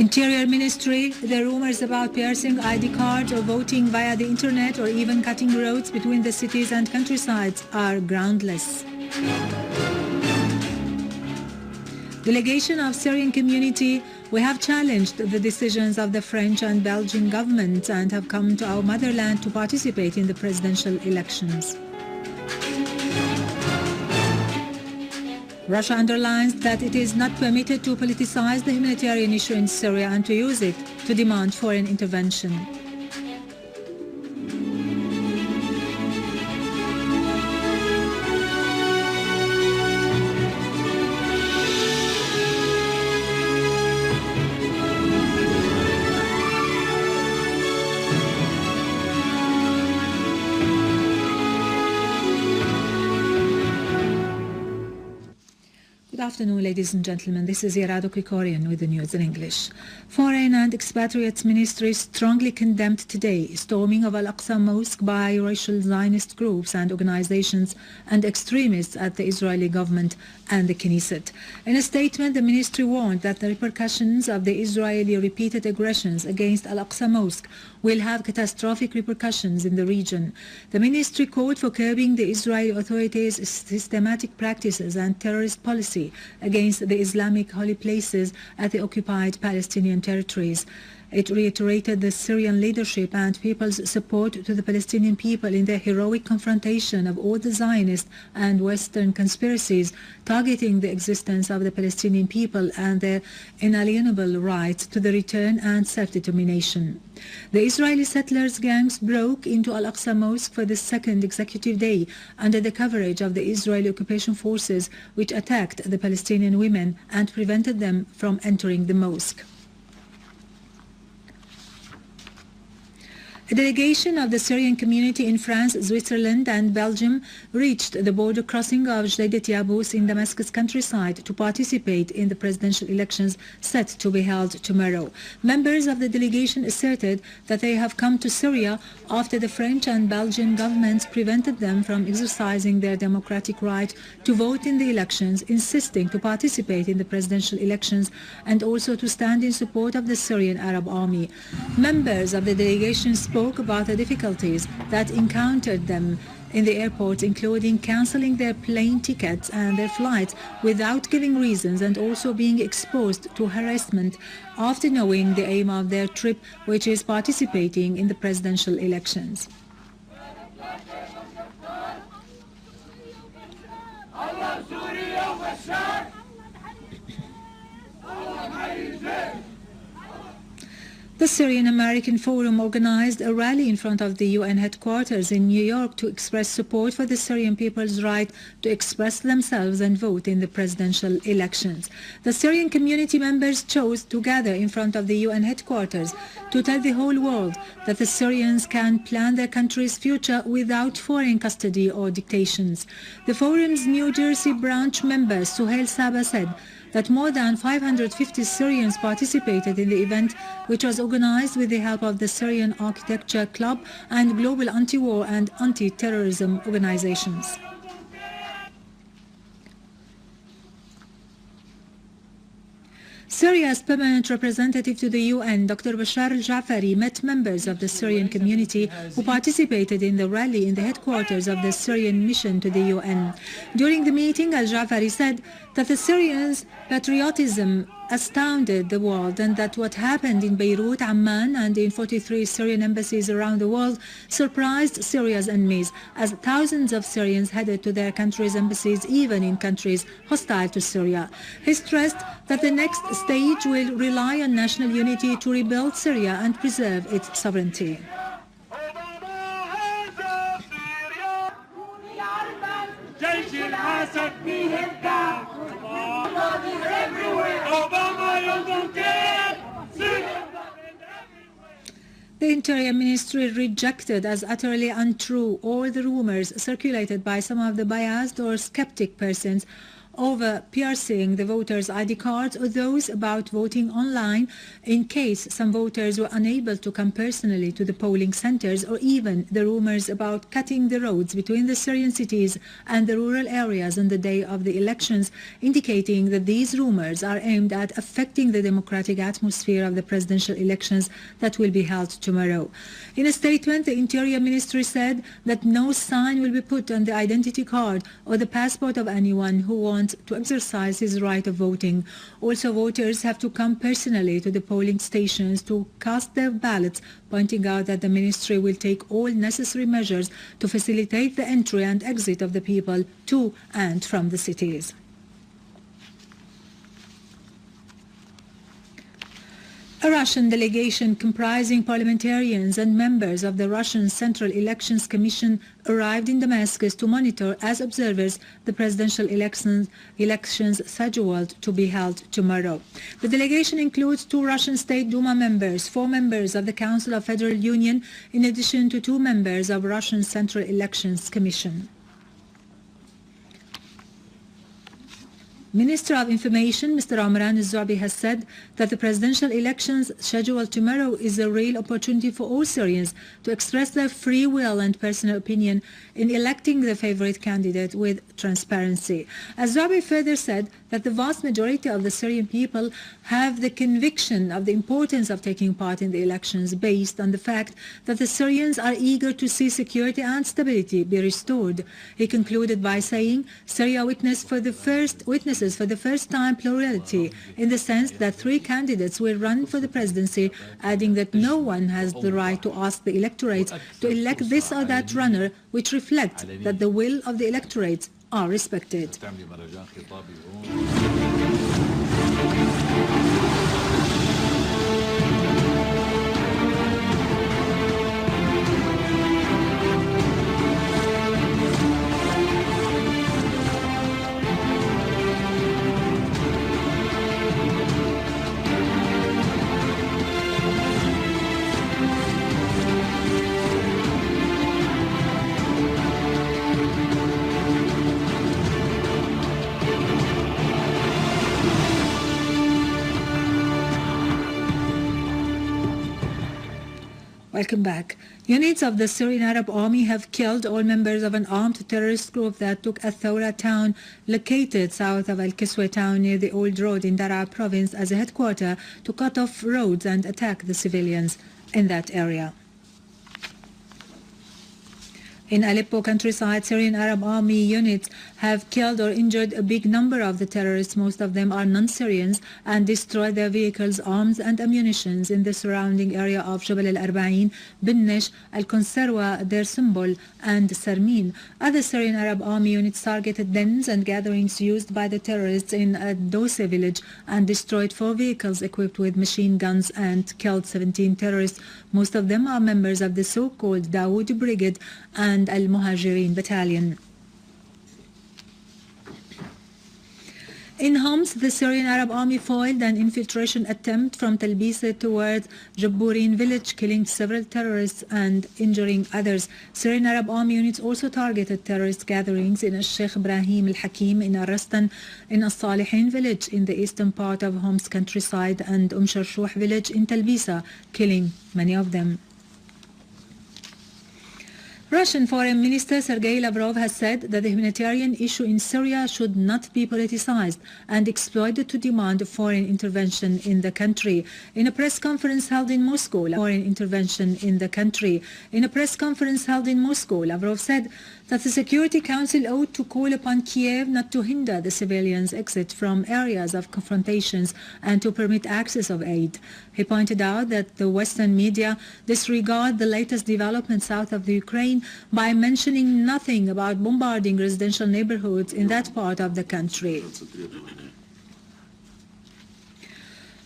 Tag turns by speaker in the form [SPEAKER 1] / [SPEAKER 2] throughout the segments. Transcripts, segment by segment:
[SPEAKER 1] Interior Ministry, the rumors about piercing ID cards or voting via the internet or even cutting roads between the cities and countrysides are groundless. Delegation of Syrian community, we have challenged the decisions of the French and Belgian governments and have come to our motherland to participate in the presidential elections. Russia underlines that it is not permitted to politicize the humanitarian issue in Syria and to use it to demand foreign intervention.
[SPEAKER 2] Good afternoon, ladies and gentlemen. This is Irado Krikorian with the news in English. Foreign and Expatriates Ministry strongly condemned today storming of al-Aqsa Mosque by racial Zionist groups and organizations and extremists at the Israeli government and the Knesset. In a statement, the ministry warned that the repercussions of the Israeli repeated aggressions against al-Aqsa Mosque will have catastrophic repercussions in the region. The ministry called for curbing the Israeli authorities' systematic practices and terrorist policy against the Islamic holy places at the occupied Palestinian territories. It reiterated the Syrian leadership and people's support to the Palestinian people in their heroic confrontation of all the Zionist and Western conspiracies targeting the existence of the Palestinian people and their inalienable right to the return and self-determination. The Israeli settlers' gangs broke into al-Aqsa Mosque for the second executive day under the coverage of the Israeli occupation forces, which attacked the Palestinian women and prevented them from entering the mosque. A delegation of the Syrian community in France, Switzerland and Belgium reached the border crossing of Jdedet Yabous in Damascus countryside to participate in the presidential elections set to be held tomorrow. Members of the delegation asserted that they have come to Syria after the French and Belgian governments prevented them from exercising their democratic right to vote in the elections, insisting to participate in the presidential elections and also to stand in support of the Syrian Arab Army. Members of the delegation spoke about the difficulties that encountered them in the airport, including cancelling their plane tickets and their flights without giving reasons and also being exposed to harassment after knowing the aim of their trip, which is participating in the presidential elections. The Syrian American Forum organized a rally in front of the UN headquarters in New York to express support for the Syrian people's right to express themselves and vote in the presidential elections. The Syrian community members chose to gather in front of the UN headquarters to tell the whole world that the Syrians can plan their country's future without foreign custody or dictations. The forum's New Jersey branch member Suhail Saba said that more than 550 Syrians participated in the event, which was organized with the help of the Syrian Architecture Club and global anti-war and anti-terrorism organizations. Syria's permanent representative to the UN, Dr. Bashar al-Jafari, met members of the Syrian community who participated in the rally in the headquarters of the Syrian mission to the UN. During the meeting, al-Jafari said that the Syrians' patriotism astounded the world and that what happened in Beirut, Amman and in 43 Syrian embassies around the world surprised Syria's enemies, as thousands of Syrians headed to their country's embassies, even in countries hostile to Syria. He stressed that the next stage will rely on national unity to rebuild Syria and preserve its sovereignty. The Interior Ministry rejected as utterly untrue all the rumors circulated by some of the biased or skeptic persons
[SPEAKER 1] over piercing the voters' ID cards or those about voting online in case some voters were unable to come personally to the polling centers, or even the rumors about cutting the roads between the Syrian cities and the rural areas on the day of the elections, indicating that these rumors are aimed at affecting the democratic atmosphere of the presidential elections that will be held tomorrow. In a statement, the Interior Ministry said that no sign will be put on the identity card or the passport of anyone who wants to exercise his right of voting. Also, voters have to come personally to the polling stations to cast their ballots, pointing out that the ministry will take all necessary measures to facilitate the entry and exit of the people to and from the cities. A Russian delegation comprising parliamentarians and members of the Russian Central Elections Commission arrived in Damascus to monitor as observers the presidential elections scheduled to be held tomorrow. The delegation includes 2 Russian State Duma members, 4 members of the Council of Federal Union, in addition to 2 members of Russian Central Elections Commission. Minister of Information, Mr. Amran al-Zu'bi, has said that the presidential elections scheduled tomorrow is a real opportunity for all Syrians to express their free will and personal opinion in electing their favorite candidate with transparency. Al-Zu'bi further said that the vast majority of the Syrian people have the conviction of the importance of taking part in the elections based on the fact that the Syrians are eager to see security and stability be restored. He concluded by saying Syria witnesses for the first time plurality in the sense that 3 candidates will run for the presidency, adding that no one has the right to ask the electorate to elect this or that runner, which reflects that the will of the electorate are respected. Welcome back. Units of the Syrian Arab Army have killed all members of an armed terrorist group that took Al-Thawra town, located south of Al-Kiswa town near the old road in Daraa province, as a headquarters to cut off roads and attack the civilians in that area. In Aleppo countryside, Syrian Arab Army units have killed or injured a big number of the terrorists, most of them are non-Syrians, and destroyed their vehicles, arms and ammunition in the surrounding area of Jabal al-Arba'in, Binnish, Al-Konserwa, Der Symbol and Sarmin. Other Syrian Arab Army units targeted dens and gatherings used by the terrorists in Dose village and destroyed 4 vehicles equipped with machine guns and killed 17 terrorists. Most of them are members of the so-called Dawood Brigade and Al-Muhajirin Battalion. In Homs, the Syrian Arab Army foiled an infiltration attempt from Talbisa towards Jabburin village, killing several terrorists and injuring others. Syrian Arab Army units also targeted terrorist gatherings in Sheikh Ibrahim al-Hakim, in Arastan, in Al-Salihin village in the eastern part of Homs countryside, and Sharshuh village in Talbisa, killing many of them. Russian Foreign Minister Sergei Lavrov has said that the humanitarian issue in Syria should not be politicized and exploited to demand foreign intervention in the country. In a press conference held in Moscow, Lavrov said that the Security Council ought to call upon Kiev not to hinder the civilians' exit from areas of confrontations and to permit access of aid. He pointed out that the Western media disregard the latest developments south of the Ukraine by mentioning nothing about bombarding residential neighborhoods in that part of the country.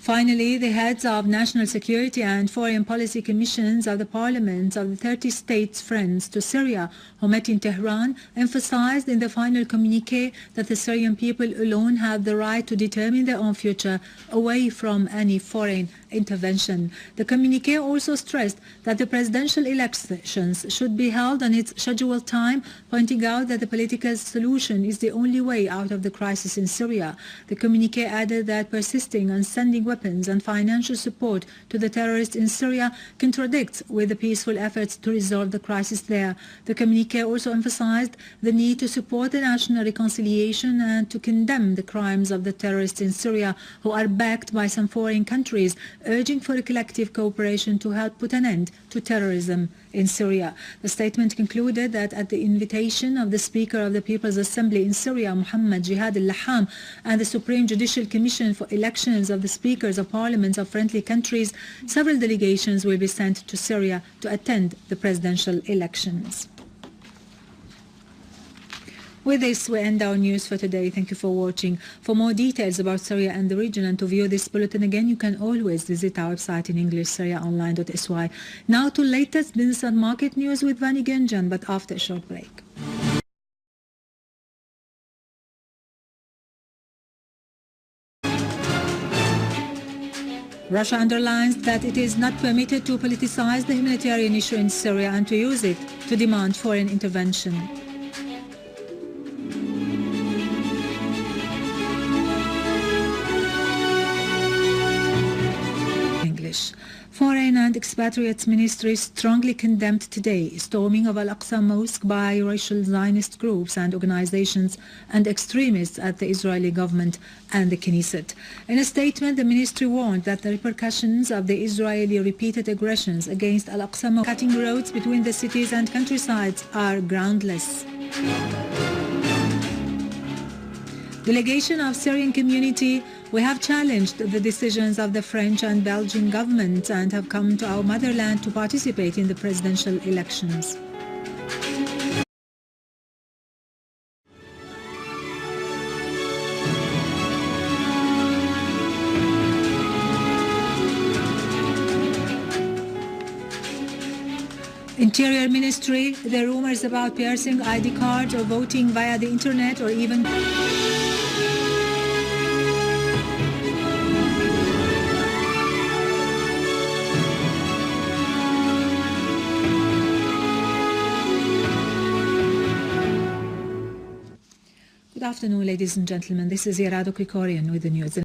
[SPEAKER 1] Finally, the heads of national security and foreign policy commissions of the parliaments of the 30 states friends to Syria who met in Tehran emphasized in the final communiqué that the Syrian people alone have the right to determine their own future away from any foreign intervention. The communiqué also stressed that the presidential elections should be held on its scheduled time, pointing out that the political solution is the only way out of the crisis in Syria. The communiqué added that persisting on sending weapons and financial support to the terrorists in Syria contradicts with the peaceful efforts to resolve the crisis there. The communiqué also emphasized the need to support the national reconciliation and to condemn the crimes of the terrorists in Syria, who are backed by some foreign countries, urging for a collective cooperation to help put an end to terrorism in Syria. The statement concluded that at the invitation of the Speaker of the People's Assembly in Syria, Mohammad Jihad, al-Laham, and the Supreme Judicial Commission for elections of the Speakers of Parliaments of friendly countries, several delegations will be sent to Syria to attend the presidential elections. With this, we end our news for today. Thank you for watching. For more details about Syria and the region and to view this bulletin again, you can always visit our website in English, syriaonline.sy. Now to latest business and market news with Vani Genjan, but after a short break. Russia underlines that it is not permitted to politicize the humanitarian issue in Syria and to use it to demand foreign intervention. Foreign and Expatriates Ministry strongly condemned today storming of al-Aqsa Mosque by racial Zionist groups and organizations and extremists at the Israeli government and the Knesset. In a statement, the ministry warned that the repercussions of the Israeli repeated aggressions against al-Aqsa Mosque, cutting roads between the cities and countrysides, are groundless. Delegation of Syrian community, we have challenged the decisions of the French and Belgian governments and have come to our motherland to participate in the presidential elections. Interior Ministry, the rumors about piercing ID cards or voting via the internet or even Good afternoon, ladies and gentlemen. This is Irado Krikorian with the news.